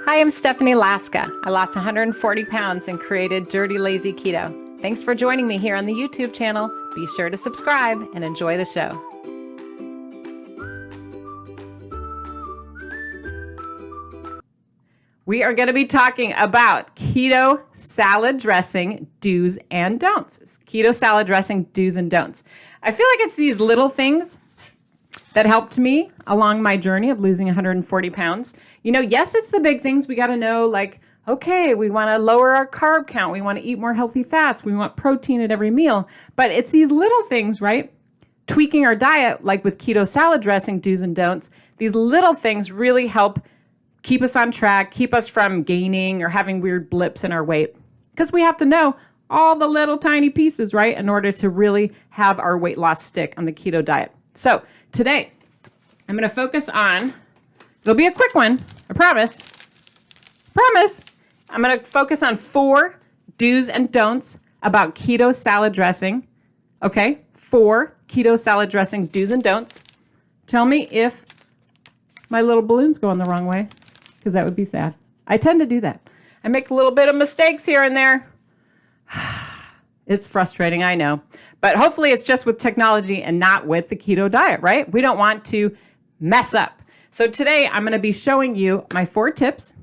Hi, I'm Stephanie Laska. I lost 140 pounds and created Dirty Lazy Keto. Thanks for joining me here on the YouTube channel. Be sure to subscribe and enjoy the show. We are going to be talking about keto salad dressing do's and don'ts. Keto salad dressing do's and don'ts. I feel like it's these little things that helped me along my journey of losing 140 pounds. You know, yes, it's the big things we got to know, like, okay, we want to lower our carb count. We want to eat more healthy fats. We want protein at every meal. But it's these little things, right? Tweaking our diet, like with keto salad dressing do's and don'ts. These little things really help keep us on track, keep us from gaining or having weird blips in our weight. Because we have to know all the little tiny pieces, right, in order to really have our weight loss stick on the keto diet. So today, I'm going to focus on, it'll be a quick one, I promise. I'm going to focus on 4 do's and don'ts about keto salad dressing. Okay, 4 keto salad dressing do's and don'ts. Tell me if my little balloon's going the wrong way, because that would be sad. I tend to do that. I make a little bit of mistakes here and there. It's frustrating, I know. But hopefully it's just with technology and not with the keto diet, right? We don't want to mess up. So today I'm going to be showing you my 4 tips,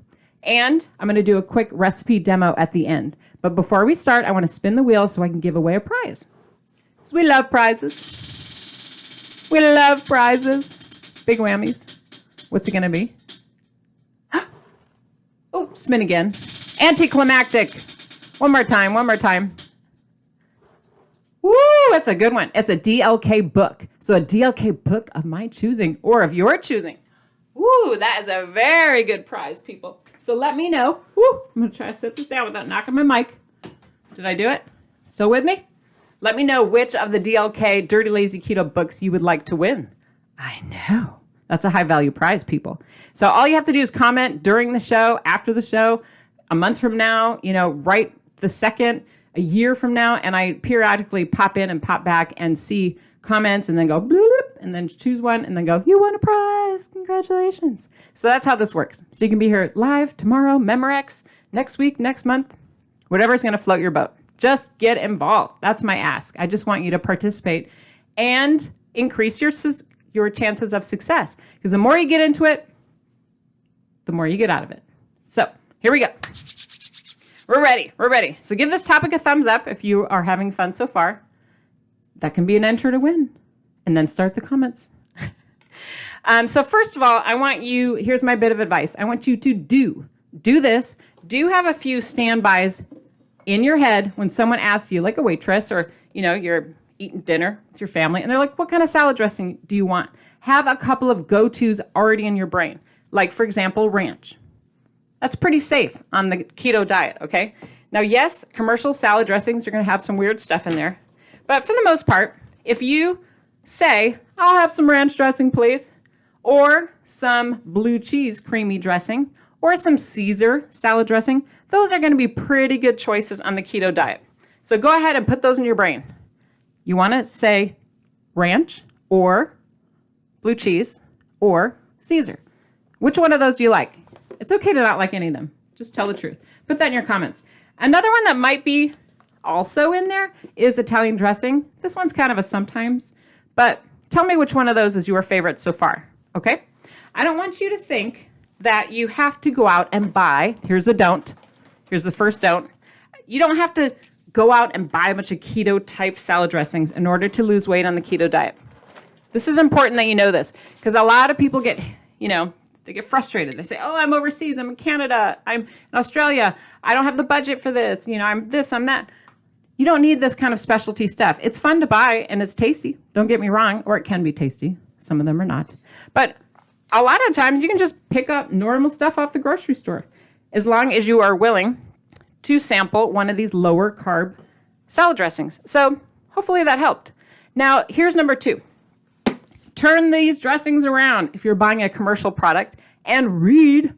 and I'm going to do a quick recipe demo at the end. But before we start, I want to spin the wheel so I can give away a prize. Because we love prizes. We love prizes. Big whammies. What's it going to be? Oh, spin again. Anticlimactic. One more time. Woo, that's a good one. It's a DLK book. So a DLK book of my choosing or of your choosing. Woo, that is a very good prize, people. So let me know. Woo, I'm going to try to set this down without knocking my mic. Did I do it? Still with me? Let me know which of the DLK Dirty Lazy Keto books you would like to win. I know. That's a high value prize, people. So all you have to do is comment during the show, after the show, a month from now, right the second, a year from now, and I periodically pop in and pop back and see comments and then go bloop, and then choose one and then go, you won a prize, congratulations. So that's how this works. So you can be here live tomorrow, Memorex, next week, next month, whatever's going to float your boat. Just get involved. That's my ask. I just want you to participate and increase your chances of success. Because the more you get into it, the more you get out of it. So here we go. We're ready. So give this topic a thumbs up if you are having fun so far. That can be an enter to win. And then start the comments. So first of all, here's my bit of advice. I want you to do this. Do have a few standbys in your head when someone asks you, like a waitress or, you're eating dinner with your family, and they're like, what kind of salad dressing do you want? Have a couple of go-tos already in your brain. Like, for example, ranch. That's pretty safe on the keto diet, okay? Now, yes, commercial salad dressings are going to have some weird stuff in there. But for the most part, if you say, I'll have some ranch dressing, please, or some blue cheese creamy dressing, or some Caesar salad dressing, those are going to be pretty good choices on the keto diet. So go ahead and put those in your brain. You want to say ranch or blue cheese or Caesar. Which one of those do you like? It's okay to not like any of them. Just tell the truth. Put that in your comments. Another one that might be also in there is Italian dressing. This one's kind of a sometimes, but tell me which one of those is your favorite so far, okay? I don't want you to think that you have to go out and buy. Here's a don't. Here's the first don't. You don't have to go out and buy a bunch of keto-type salad dressings in order to lose weight on the keto diet. This is important that you know this, because a lot of people get, they get frustrated. They say, oh, I'm overseas. I'm in Canada. I'm in Australia. I don't have the budget for this. I'm this, I'm that. You don't need this kind of specialty stuff. It's fun to buy, and it's tasty. Don't get me wrong, or it can be tasty. Some of them are not. But a lot of times, you can just pick up normal stuff off the grocery store, as long as you are willing to sample one of these lower carb salad dressings. So hopefully that helped. Now, here's number 2. Turn these dressings around if you're buying a commercial product and read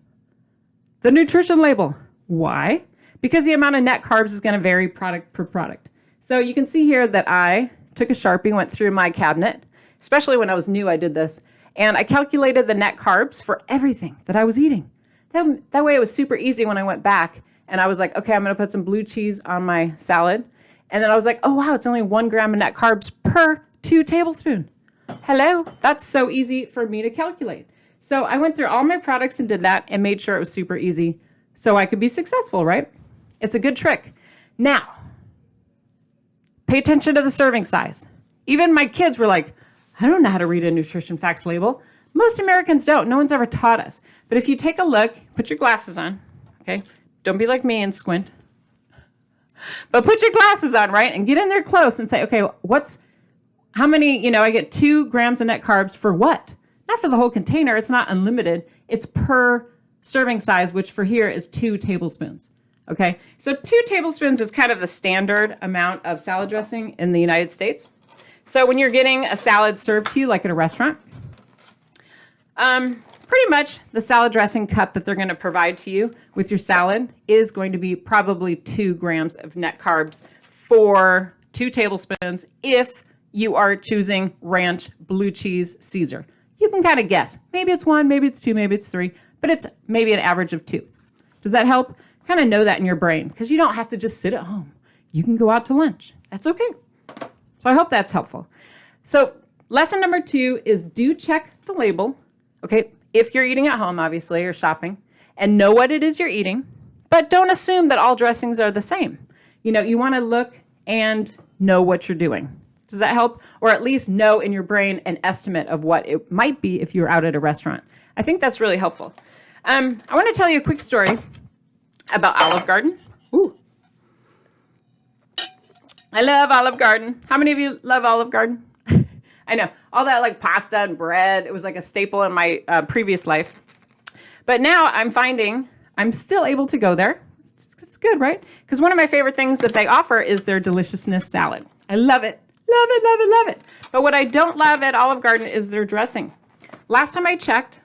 the nutrition label. Why? Because the amount of net carbs is going to vary product per product. So you can see here that I took a Sharpie, went through my cabinet, especially when I was new, I did this, and I calculated the net carbs for everything that I was eating. That way it was super easy when I went back and I was like, okay, I'm going to put some blue cheese on my salad. And then I was like, oh, wow, it's only 1 gram of net carbs per 2 tablespoons. Hello, that's so easy for me to calculate. So I went through all my products and did that and made sure it was super easy so I could be successful, right? It's a good trick. Now, pay attention to the serving size. Even my kids were like, I don't know how to read a nutrition facts label. Most Americans don't. No one's ever taught us. But if you take a look, put your glasses on, okay? Don't be like me and squint. But put your glasses on, right? And get in there close and say, okay, how many, I get 2 grams of net carbs for what? Not for the whole container. It's not unlimited. It's per serving size, which for here is 2 tablespoons. Okay, so 2 tablespoons is kind of the standard amount of salad dressing in the United States. So when you're getting a salad served to you, like at a restaurant, pretty much the salad dressing cup that they're going to provide to you with your salad is going to be probably 2 grams of net carbs for 2 tablespoons if you are choosing ranch, blue cheese, Caesar. You can kind of guess. Maybe it's 1, maybe it's 2, maybe it's 3, but it's maybe an average of 2. Does that help? Kind of know that in your brain because you don't have to just sit at home. You can go out to lunch. That's okay. So I hope that's helpful. So lesson number 2 is do check the label. Okay, if you're eating at home, obviously, or shopping, and know what it is you're eating, but don't assume that all dressings are the same. You want to look and know what you're doing. Does that help? Or at least know in your brain an estimate of what it might be if you're out at a restaurant. I think that's really helpful. I want to tell you a quick story about Olive Garden. Ooh. I love Olive Garden. How many of you love Olive Garden? I know. All that like pasta and bread, it was like a staple in my previous life. But now I'm finding I'm still able to go there. It's good, right? Because one of my favorite things that they offer is their deliciousness salad. I love it. Love it, love it, love it. But what I don't love at Olive Garden is their dressing. Last time I checked,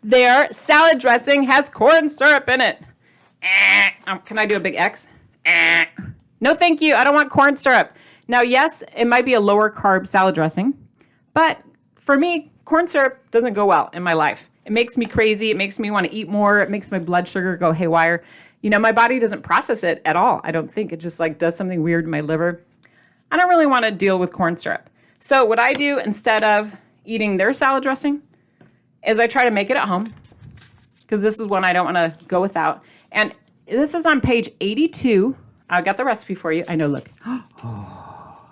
their salad dressing has corn syrup in it. Can I do a big X? No, thank you. I don't want corn syrup. Now, yes, it might be a lower carb salad dressing, but for me, corn syrup doesn't go well in my life. It makes me crazy. It makes me want to eat more. It makes my blood sugar go haywire. My body doesn't process it at all. I don't think it just like does something weird in my liver. I don't really want to deal with corn syrup. So what I do instead of eating their salad dressing is I try to make it at home because this is one I don't want to go without. And this is on page 82. I got the recipe for you. I know, look. I'm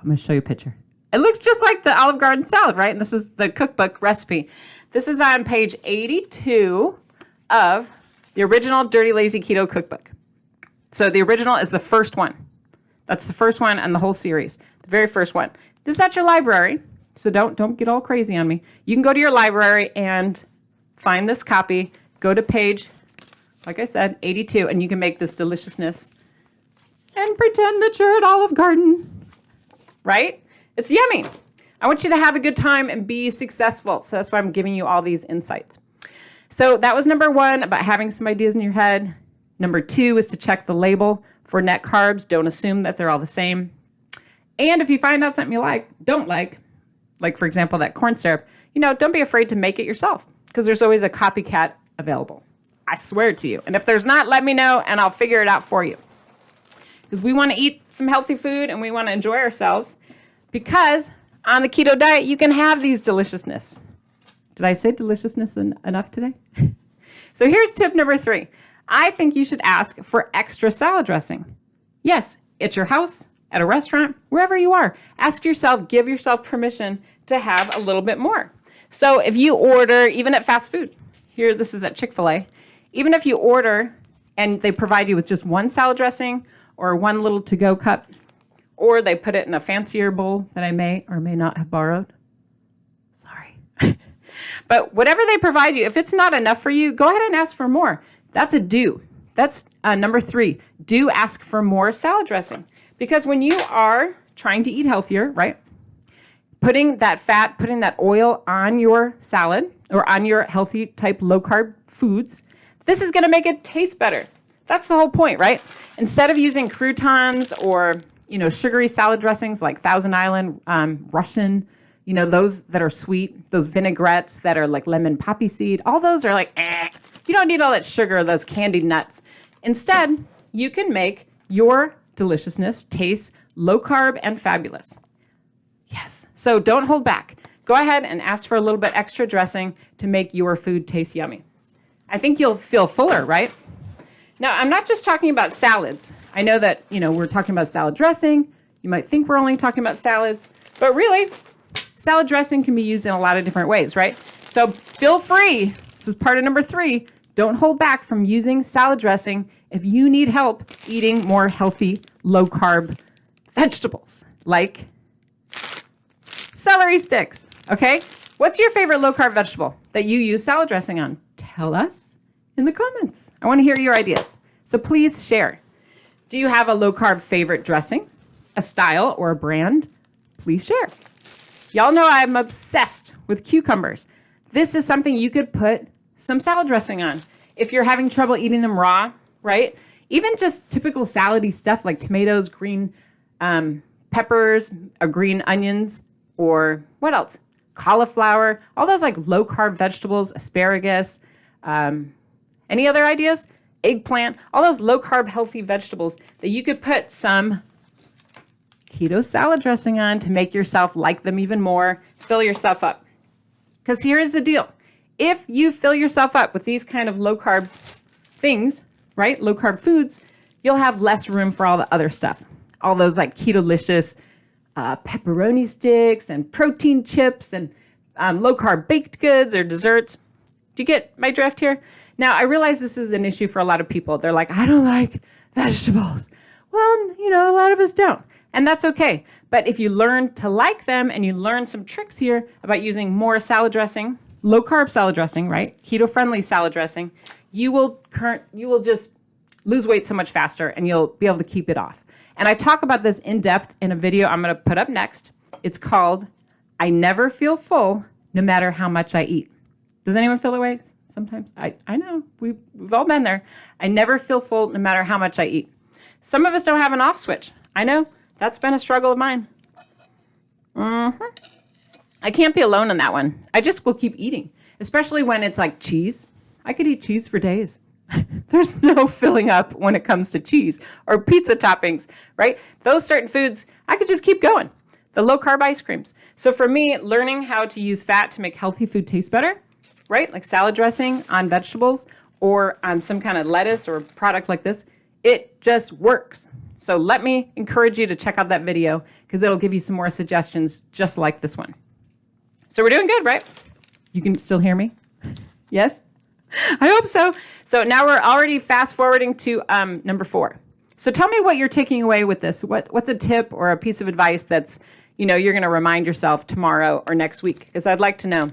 going to show you a picture. It looks just like the Olive Garden salad, right? And this is the cookbook recipe. This is on page 82 of the original Dirty Lazy Keto cookbook. So the original is the first one. That's the first one in the whole series. The very first one. This is at your library, so don't get all crazy on me. You can go to your library and find this copy. Go to page, like I said, 82, and you can make this deliciousness and pretend that you're at Olive Garden, right? It's yummy. I want you to have a good time and be successful. So that's why I'm giving you all these insights. So that was number 1, about having some ideas in your head. Number 2 is to check the label for net carbs. Don't assume that they're all the same. And if you find out something you don't like for example, that corn syrup, don't be afraid to make it yourself because there's always a copycat available. I swear to you. And if there's not, let me know and I'll figure it out for you. Because we want to eat some healthy food and we want to enjoy ourselves because on the keto diet, you can have these deliciousness. Did I say deliciousness enough today? So here's tip number 3. I think you should ask for extra salad dressing. Yes, at your house, at a restaurant, wherever you are. Ask yourself, give yourself permission to have a little bit more. So if you order, even at fast food, here this is at Chick-fil-A, even if you order and they provide you with just one salad dressing or one little to-go cup, or they put it in a fancier bowl that I may or may not have borrowed. Sorry. But whatever they provide you, if it's not enough for you, go ahead and ask for more. That's a do. That's number 3. Do ask for more salad dressing. Because when you are trying to eat healthier, right, putting that fat, putting that oil on your salad or on your healthy type low carb foods, this is going to make it taste better. That's the whole point, right? Instead of using croutons or, sugary salad dressings like Thousand Island, Russian, those that are sweet, those vinaigrettes that are like lemon poppy seed, all those are like, You don't need all that sugar or those candied nuts. Instead, you can make your deliciousness taste low carb and fabulous. Yes. So don't hold back. Go ahead and ask for a little bit extra dressing to make your food taste yummy. I think you'll feel fuller, right? Now, I'm not just talking about salads. I know that, we're talking about salad dressing. You might think we're only talking about salads, but really, salad dressing can be used in a lot of different ways, right? So feel free. This is part of number 3. Don't hold back from using salad dressing if you need help eating more healthy, low-carb vegetables, like celery sticks, okay? What's your favorite low-carb vegetable that you use salad dressing on? Tell us in the comments. I want to hear your ideas. So please share. Do you have a low-carb favorite dressing, a style, or a brand? Please share. Y'all know I'm obsessed with cucumbers. This is something you could put some salad dressing on. If you're having trouble eating them raw, right? Even just typical salady stuff like tomatoes, green peppers, or green onions, or what else? Cauliflower, all those like low-carb vegetables, asparagus. Any other ideas? Eggplant, all those low-carb healthy vegetables that you could put some keto salad dressing on to make yourself like them even more, fill yourself up. Because here is the deal. If you fill yourself up with these kind of low-carb things, right, low-carb foods, you'll have less room for all the other stuff. All those like keto-licious pepperoni sticks and protein chips and low-carb baked goods or desserts. Do you get my drift here? Now, I realize this is an issue for a lot of people. They're like, I don't like vegetables. Well, a lot of us don't. And that's okay. But if you learn to like them and you learn some tricks here about using more salad dressing, low-carb salad dressing, right? Keto-friendly salad dressing, you will just lose weight so much faster and you'll be able to keep it off. And I talk about this in depth in a video I'm going to put up next. It's called, I Never Feel Full No Matter How Much I Eat. Does anyone feel that way? Sometimes. I know. We've all been there. I never feel full no matter how much I eat. Some of us don't have an off switch. I know. That's been a struggle of mine. I can't be alone in that one. I just will keep eating, especially when it's like cheese. I could eat cheese for days. There's no filling up when it comes to cheese or pizza toppings, right? Those certain foods, I could just keep going. The low-carb ice creams. So for me, learning how to use fat to make healthy food taste better, right? Like salad dressing on vegetables or on some kind of lettuce or product like this, it just works. So let me encourage you to check out that video because it'll give you some more suggestions just like this one. So we're doing good, right? You can still hear me? Yes? I hope so. So now we're already fast forwarding to number 4. So tell me what you're taking away with this. What's a tip or a piece of advice that's, you're going to remind yourself tomorrow or next week? Because I'd like to know.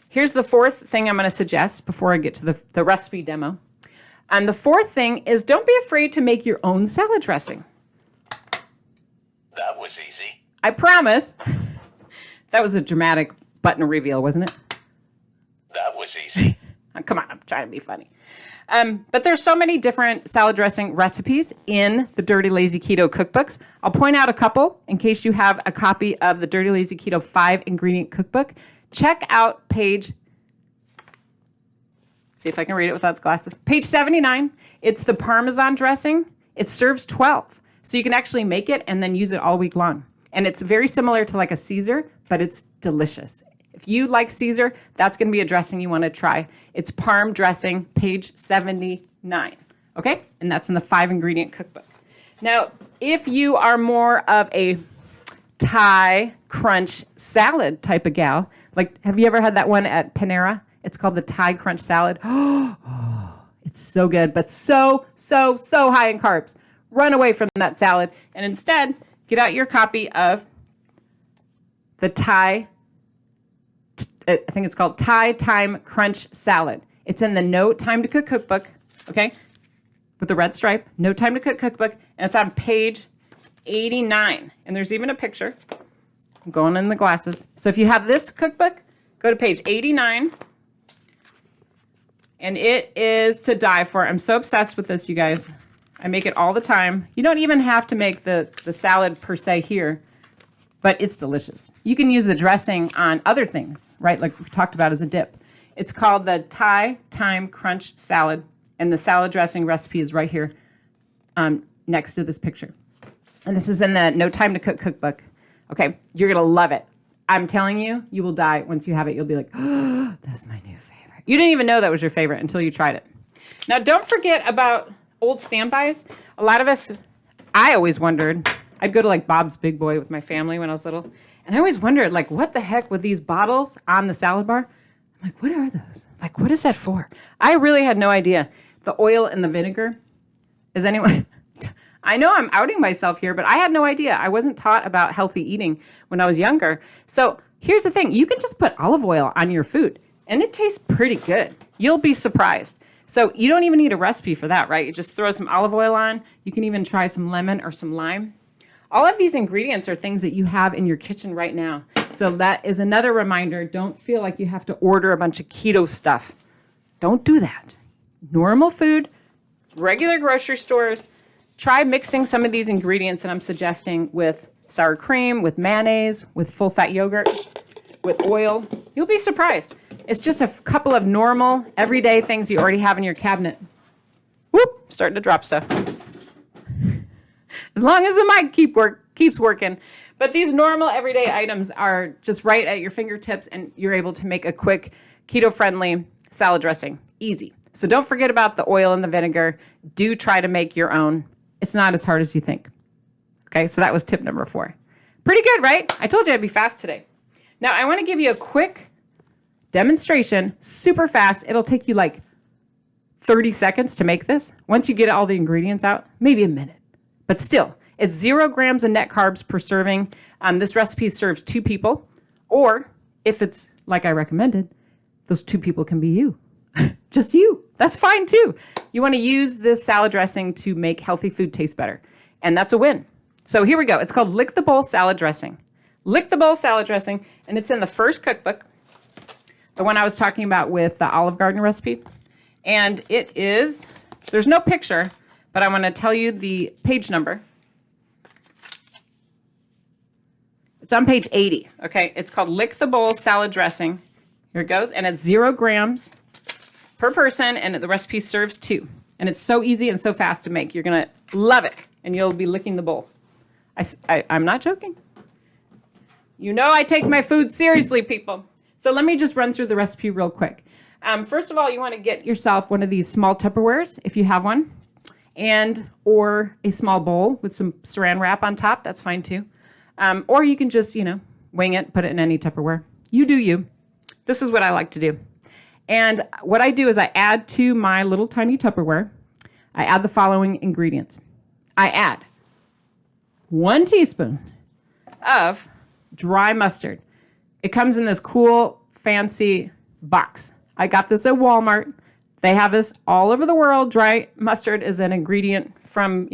Here's the 4th thing I'm going to suggest before I get to the recipe demo. And the 4th thing is don't be afraid to make your own salad dressing. That was easy. I promise. That was a dramatic button reveal, wasn't it? That was easy. Come on, I'm trying to be funny. But there's so many different salad dressing recipes in the Dirty Lazy Keto cookbooks. I'll point out a couple in case you have a copy of the Dirty Lazy Keto 5-ingredient cookbook. Check out page, see if I can read it without the glasses. Page 79. It's the Parmesan dressing. It serves 12. So you can actually make it and then use it all week long. And it's very similar to like a Caesar, but it's delicious. If you like Caesar, that's going to be a dressing you want to try. It's Parm dressing, page 79. Okay? And that's in the 5-ingredient cookbook. Now, if you are more of a Thai crunch salad type of gal, like, have you ever had that one at Panera? It's called the Thai crunch salad. Oh, it's so good, but so high in carbs. Run away from that salad and instead get out your copy of the Thai, I think it's called Thai Time Crunch Salad. It's in the No Time to Cook cookbook, okay, with the red stripe, No Time to Cook cookbook, and it's on page 89. And there's even a picture. I'm going in the glasses. So if you have this cookbook, go to page 89. And it is to die for. I'm so obsessed with this, you guys. I make it all the time. You don't even have to make the salad per se here, but it's delicious. You can use the dressing on other things, right? Like we talked about as a dip. It's called the Thai Thyme Crunch Salad, and the salad dressing recipe is right here next to this picture. And this is in the No Time to Cook cookbook. Okay, you're going to love it. I'm telling you, you will die once you have it. You'll be like, oh, that's my new favorite. You didn't even know that was your favorite until you tried it. Now, don't forget about old standbys. A lot of us, I always wondered, I'd go to like Bob's Big Boy with my family when I was little, and I always wondered, like, what the heck with these bottles on the salad bar? I'm like, what are those? Like, what is that for? I really had no idea. The oil and the vinegar. Is anyone... I know I'm outing myself here, but I had no idea. I wasn't taught about healthy eating when I was younger. So here's the thing. You can just put olive oil on your food, and it tastes pretty good. You'll be surprised. So you don't even need a recipe for that, right? You just throw some olive oil on. You can even try some lemon or some lime. All of these ingredients are things that you have in your kitchen right now. So that is another reminder. Don't feel like you have to order a bunch of keto stuff. Don't do that. Normal food, regular grocery stores. Try mixing some of these ingredients that I'm suggesting with sour cream, with mayonnaise, with full-fat yogurt, with oil. You'll be surprised. It's just a couple of normal, everyday things you already have in your cabinet. Whoop, starting to drop stuff. As long as the mic keeps working. But these normal, everyday items are just right at your fingertips, and you're able to make a quick, keto-friendly salad dressing. Easy. So don't forget about the oil and the vinegar. Do try to make your own. It's not as hard as you think. Okay, so that was tip number 4. Pretty good, right? I told you I'd be fast today. Now, I want to give you a quick demonstration, super fast. It'll take you like 30 seconds to make this. Once you get all the ingredients out, maybe a minute. But still, it's 0 grams of net carbs per serving. This recipe serves 2 people. Or, if it's like I recommended, those 2 people can be you. Just you. That's fine too. You want to use this salad dressing to make healthy food taste better. And that's a win. So here we go. It's called Lick the Bowl Salad Dressing. Lick the Bowl Salad Dressing. And it's in the first cookbook. The one I was talking about with the Olive Garden recipe. And it is, there's no picture, but I want to tell you the page number. It's on page 80. Okay. It's called Lick the Bowl Salad Dressing. Here it goes. And it's 0 grams per person, and the recipe serves 2. And it's so easy and so fast to make. You're going to love it, and you'll be licking the bowl. I'm not joking. You know I take my food seriously, people. So let me just run through the recipe real quick. First of all, you want to get yourself one of these small Tupperwares, if you have one, or a small bowl with some saran wrap on top. That's fine, too. Or you can just, wing it, put it in any Tupperware. You do you. This is what I like to do. And what I do is I add to my little tiny Tupperware, I add the following ingredients. I add 1 teaspoon of dry mustard. It comes in this cool, fancy box. I got this at Walmart. They have this all over the world. Dry mustard is an ingredient from,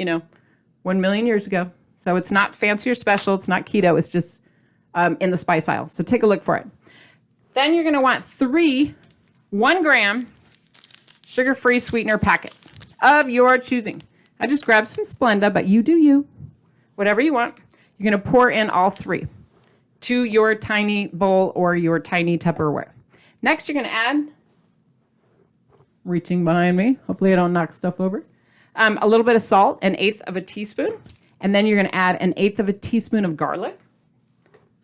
1 million years ago. So it's not fancy or special. It's not keto. It's just in the spice aisle. So take a look for it. Then you're going to want 3 1-gram sugar-free sweetener packets of your choosing. I just grabbed some Splenda, but you do you. Whatever you want. You're going to pour in all 3 to your tiny bowl or your tiny Tupperware. Next, you're going to add, reaching behind me, hopefully I don't knock stuff over, a little bit of salt, 1/8 of a teaspoon. And then you're going to add 1/8 of a teaspoon of garlic.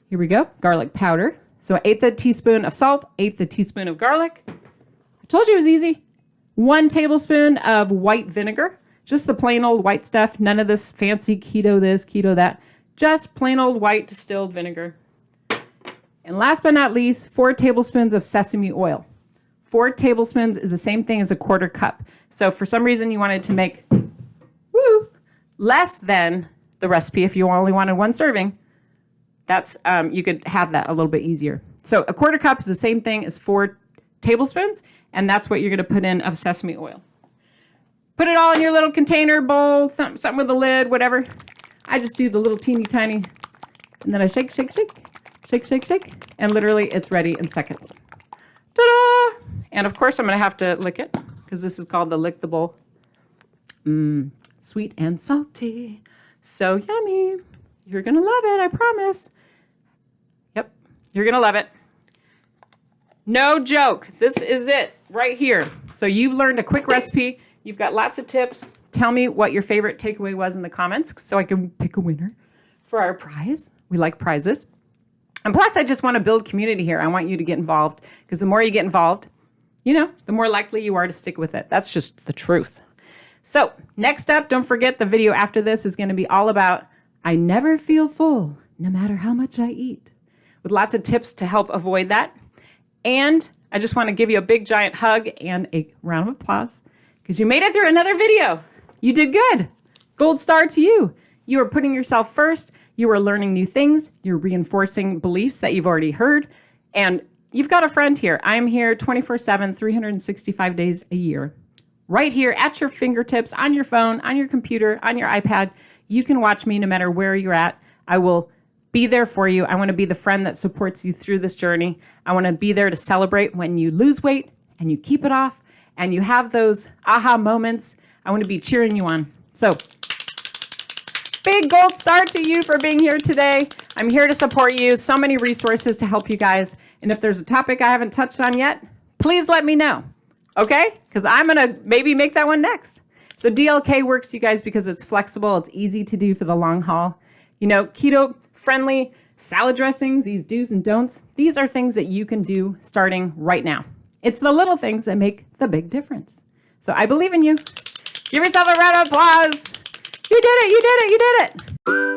Here we go, garlic powder. So 1/8 teaspoon of salt, 1/8 teaspoon of garlic. I told you it was easy. 1 tablespoon of white vinegar, just the plain old white stuff. None of this fancy keto this, keto that. Just plain old white distilled vinegar. And last but not least, 4 tablespoons of sesame oil. 4 tablespoons is the same thing as a 1/4 cup. So for some reason you wanted to make less than the recipe if you only wanted 1 serving. That's you could have that a little bit easier. So a 1/4 cup is the same thing as 4 tablespoons, and that's what you're going to put in of sesame oil. Put it all in your little container, bowl, something with a lid, whatever. I just do the little teeny tiny, and then I shake, shake, shake, shake, shake, shake, and literally it's ready in seconds. Ta-da! And of course I'm going to have to lick it because this is called the Lick the Bowl. Sweet and salty, so yummy. You're going to love it, I promise. Yep, you're going to love it. No joke. This is it right here. So you've learned a quick recipe. You've got lots of tips. Tell me what your favorite takeaway was in the comments so I can pick a winner for our prize. We like prizes. And plus, I just want to build community here. I want you to get involved because the more you get involved, the more likely you are to stick with it. That's just the truth. So next up, don't forget the video after this is going to be all about I never feel full no matter how much I eat, with lots of tips to help avoid that. And I just want to give you a big giant hug and a round of applause because you made it through another video. You did good. Gold star to you. You are putting yourself first. You are learning new things. You're reinforcing beliefs that you've already heard. And you've got a friend here. I'm here 24/7, 365 days a year. Right here at your fingertips, on your phone, on your computer, on your iPad. You can watch me no matter where you're at. I will be there for you. I want to be the friend that supports you through this journey. I want to be there to celebrate when you lose weight and you keep it off and you have those aha moments. I want to be cheering you on. So big gold star to you for being here today. I'm here to support you. So many resources to help you guys. And if there's a topic I haven't touched on yet, please let me know. Okay? Because I'm going to maybe make that one next. So DLK works, you guys, because it's flexible. It's easy to do for the long haul. Keto-friendly salad dressings, these do's and don'ts, these are things that you can do starting right now. It's the little things that make the big difference. So I believe in you. Give yourself a round of applause. You did it. You did it. You did it.